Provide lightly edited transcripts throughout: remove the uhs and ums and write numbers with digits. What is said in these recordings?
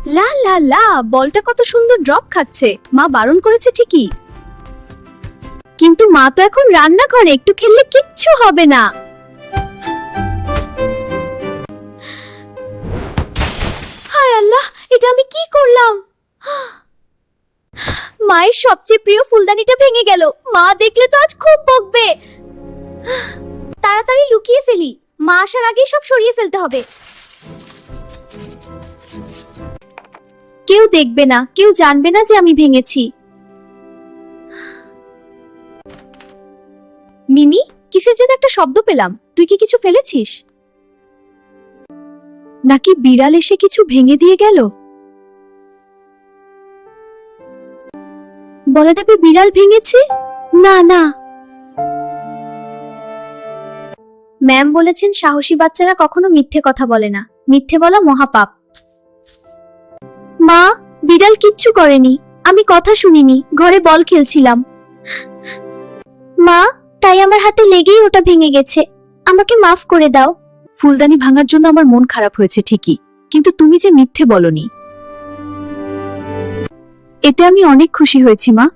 লা লা লা, বলটা কত সুন্দর ড্রপ খাচ্ছে। মা বারণ করেছে ঠিকই, কিন্তু মা তো এখন রান্নাঘরে, একটু খেললে কিচ্ছু হবে না। হায় আল্লাহ, এটা আমি কি করলাম? মায়ের সবচেয়ে প্রিয় ফুলদানিটা ভেঙে গেল। মা দেখলে তো আজ খুব বকবে। তাড়াতাড়ি লুকিয়ে ফেলি, মা আসার আগেই সব সরিয়ে ফেলতে হবে। কেউ দেখবে না, কেউ জানবে না যে আমি ভেঙেছি। মিমি, কিসের যেন একটা শব্দ পেলাম। তুই কি কিছু ফেলেছিস? নাকি বিড়াল এসে কিছু ভেঙে দিয়ে গেল? বলে দেবে বিড়াল ভেঙেছে। না না, ম্যাম বলেছেন সাহসী বাচ্চারা কখনো মিথ্যে কথা বলে না, মিথ্যে বলা মহাপাপ। মা, বিড়াল কিচ্ছু করেনি, আমি কথা শুনিনি, ঘরে বল খেলছিলাম। মা, তাই আমার হাতে লেগেই ওটা ভেঙে গেছে, আমাকে মাফ করে দাও। ফুলদানি ভাঙার জন্য আমার মন খারাপ হয়েছে ঠিকই, কিন্তু তুমি যে মিথ্যে বলনি, এতে আমি অনেক খুশি হয়েছি মা।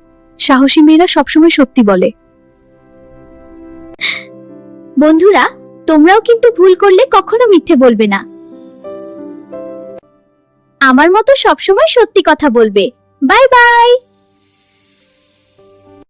সাহসী মেয়েরা সবসময় সত্যি বলে। বন্ধুরা, তোমরাও কিন্তু ভুল করলে কখনো মিথ্যে বলবে না। আমার মতো সবসময় সত্যি কথা বলবে। Bye bye.